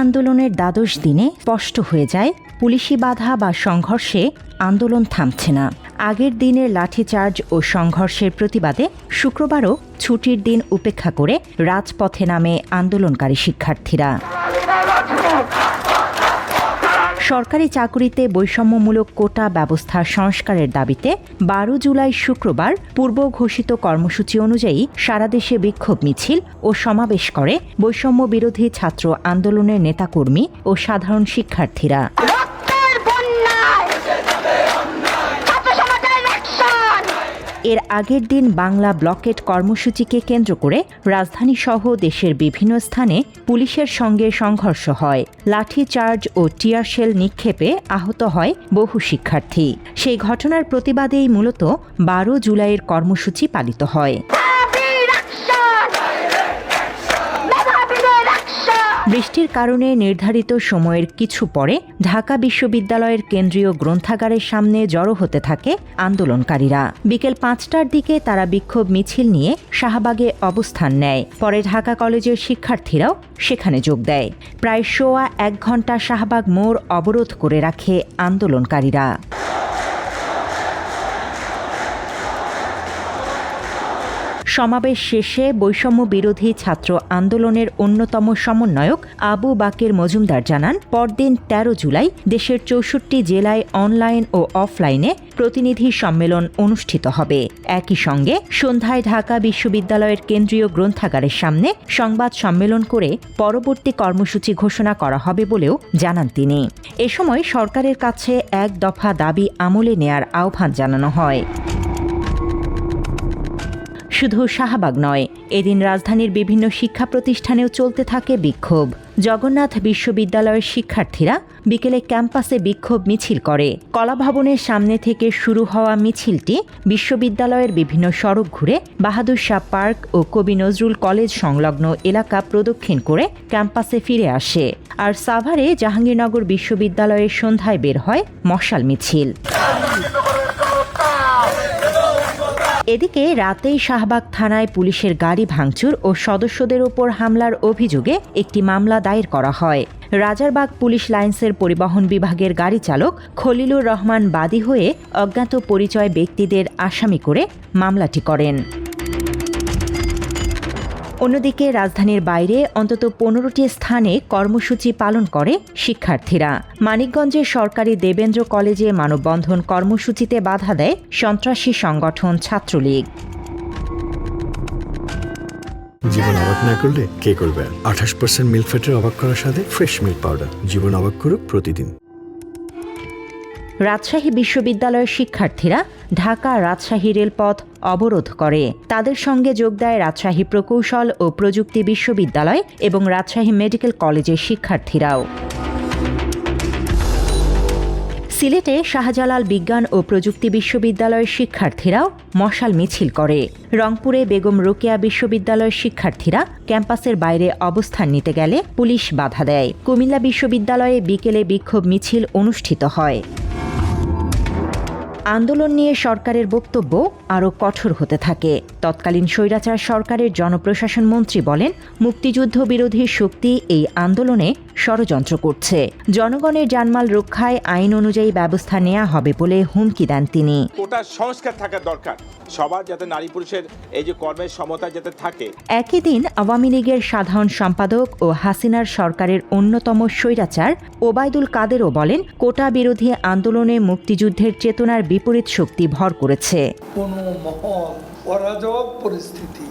আন্দোলনের দ্বাদশ দিনে স্পষ্ট হয়ে যায় পুলিশি বাধা বা সংঘর্ষে আন্দোলন থামছে না। আগের দিনের লাঠিচার্জ ও সংঘর্ষের প্রতিবাদে শুক্রবারও ছুটির দিন উপেক্ষা করে রাজপথে নামে আন্দোলনকারী শিক্ষার্থীরা। সরকারি চাকুরিতে বৈষম্যমূলক কোটা ব্যবস্থা সংস্কারের দাবিতে ১২ জুলাই শুক্রবার পূর্ব ঘোষিত কর্মসূচি অনুযায়ী সারা দেশে বিক্ষোভ মিছিল ও সমাবেশ করে বৈষম্য বিরোধী ছাত্র আন্দোলনের নেতাকর্মী ও সাধারণ শিক্ষার্থীরা। এর আগের দিন বাংলা ব্লকেট কর্মসূচিকে কেন্দ্র করে রাজধানীসহ দেশের বিভিন্ন স্থানে পুলিশের সঙ্গে সংঘর্ষ হয়। লাঠিচার্জ ও টিয়ারশেল নিক্ষেপে আহত হয় বহু শিক্ষার্থী। সেই ঘটনার প্রতিবাদেই মূলত ১২ জুলাইয়ের কর্মসূচি পালিত হয়। বৃষ্টির কারণে নির্ধারিত সময়ের কিছু পরে ঢাকা বিশ্ববিদ্যালয়ের কেন্দ্রীয় গ্রন্থাগারের সামনে জড়ো হতে থাকে আন্দোলনকারীরা। বিকেল ৫টার দিকে তারা বিক্ষোভ মিছিল নিয়ে শাহবাগে অবস্থান নেয়। পরে ঢাকা কলেজের শিক্ষার্থীরাও সেখানে যোগ দেয়। প্রায় সোয়া ১ ঘণ্টা শাহবাগ মোড় অবরোধ করে রাখে আন্দোলনকারীরা। সমাবেশ শেষে বৈষম্য বিরোধী ছাত্র আন্দোলনের অন্যতম সমন্বয়ক আবু বাকের মজুমদার জানান, পরদিন ১৩ জুলাই দেশের ৬৪ জেলায় অনলাইন ও অফলাইনে প্রতিনিধি সম্মেলন অনুষ্ঠিত হবে। একই সঙ্গে সন্ধ্যায় ঢাকা বিশ্ববিদ্যালয়ের কেন্দ্রীয় গ্রন্থাগারের সামনে সংবাদ সম্মেলন করে পরবর্তী কর্মসূচি ঘোষণা করা হবে বলেও জানান তিনি। এ সময় সরকারের কাছে এক দফা দাবি আমলে নেয়ার আহ্বান জানানো হয়। শুধু শাহবাগ নয়, এদিন রাজধানীর বিভিন্ন শিক্ষা প্রতিষ্ঠানেও চলতে থাকে বিক্ষোভ। জগন্নাথ বিশ্ববিদ্যালয়ের শিক্ষার্থীরা বিকেলে ক্যাম্পাসে বিক্ষোভ মিছিল করে। কলাভবনের সামনে থেকে শুরু হওয়া মিছিলটি বিশ্ববিদ্যালয়ের বিভিন্ন সড়ক ঘুরে বাহাদুর শাহ পার্ক ও কবি নজরুল কলেজ সংলগ্ন এলাকা প্রদক্ষিণ করে ক্যাম্পাসে ফিরে আসে। আর সাভারে জাহাঙ্গীরনগর বিশ্ববিদ্যালয়ের সন্ধ্যায় বের হয় মশাল মিছিল। এদিকে রাতেই শাহবাগ থানায় পুলিশের গাড়ি ভাঙচুর ও সদস্যদের ওপর হামলার অভিযোগে একটি মামলা দায়ের করা হয়। রাজারবাগ পুলিশ লাইন্সের পরিবহন বিভাগের গাড়ি চালক খলিলুর রহমান বাদী হয়ে অজ্ঞাত পরিচয় ব্যক্তিদের আসামি করে মামলাটি করেন। অন্যদিকে রাজধানীর বাইরে অন্তত ১৫টি স্থানে কর্মসূচি পালন করে শিক্ষার্থীরা। মানিকগঞ্জের সরকারি দেবেন্দ্র কলেজে মানববন্ধন কর্মসূচিতে বাধা দেয় সন্ত্রাসী সংগঠন ছাত্রলীগ। জীবন অবাক না করলে কে করবে? ২৮% মিল্ক ফ্যাটের অবাক করার সাথে ফ্রেশ মিল্ক পাউডার। জীবন অবাক করুক প্রতিদিন। রাজশাহী বিশ্ববিদ্যালয়ের শিক্ষার্থীরা ঢাকা রাজশাহী রেলপথ অবরোধ করে। তাদের সঙ্গে যোগ দেয় রাজশাহী প্রকৌশল ও প্রযুক্তি বিশ্ববিদ্যালয় এবং রাজশাহী মেডিকেল কলেজের শিক্ষার্থীরাও। সিলেটে শাহজালাল বিজ্ঞান ও প্রযুক্তি বিশ্ববিদ্যালয়ের শিক্ষার্থীরাও মশাল মিছিল করে। রংপুরে বেগম রোকেয়া বিশ্ববিদ্যালয়ের শিক্ষার্থীরা ক্যাম্পাসের বাইরে অবস্থান নিতে গেলে পুলিশ বাধা দেয়। কুমিল্লা বিশ্ববিদ্যালয়ে বিকেলে বিক্ষোভ মিছিল অনুষ্ঠিত হয়। আন্দোলন নিয়ে সরকারের বক্তব্য আরও কঠোর হতে থাকে। তৎকালীন স্বৈরাচার সরকারের জনপ্রশাসন মন্ত্রী বলেন, মুক্তিযুদ্ধ বিরোধী শক্তি এই আন্দোলনে ষড়যন্ত্র করছে। জনগণের জানমাল রক্ষায় আইন অনুযায়ী ব্যবস্থা নেওয়া হবে বলে হুমকি দেন তিনি। কোটা সংস্কার থাকা দরকার, সবার যাতে নারী পুরুষের এই যে কর্মের সমতা যাতে থাকে। একই দিন আওয়ামী লীগের সাধারণ সম্পাদক ও হাসিনার সরকারের অন্যতম স্বৈরাচার ওবায়দুল কাদেরও বলেন, কোটা বিরোধী আন্দোলনে মুক্তিযুদ্ধের চেতনার বিপরীত শক্তি ভর করেছে। কোন মহল অরাজক পরিস্থিতি,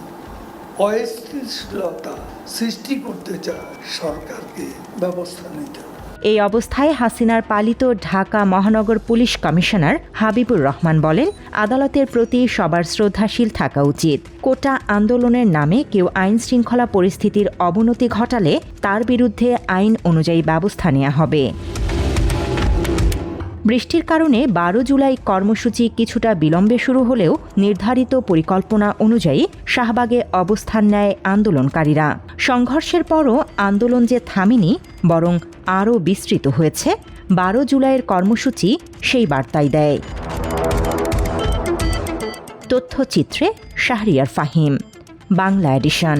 অস্থিতিশীলতা সৃষ্টি করতে চায়, সরকারকে ব্যবস্থা নিতে হবে। এই অবস্থায় হাসিনার পালিত ঢাকা মহানগর পুলিশ কমিশনার হাবিবুর রহমান বলেন, আদালতের প্রতি সবার শ্রদ্ধাশীল থাকা উচিত। কোটা আন্দোলনের নামে কেউ আইন শৃঙ্খলা পরিস্থিতির অবনতি ঘটালে তার বিরুদ্ধে আইন অনুযায়ী ব্যবস্থা নেওয়া হবে। বৃষ্টির কারণে ১২ জুলাই কর্মসূচি কিছুটা বিলম্বে শুরু হলেও নির্ধারিত পরিকল্পনা অনুযায়ী শাহবাগে অবস্থান নেয় আন্দোলনকারীরা। সংঘর্ষের পরও আন্দোলন যে থামেনি, বরং আরও বিস্তৃত হয়েছে। ১২ জুলাইয়ের কর্মসূচি সেই বার্তাই দেয়। তথ্যচিত্রে শাহরিয়ার ফাহিম, বাংলা এডিশন।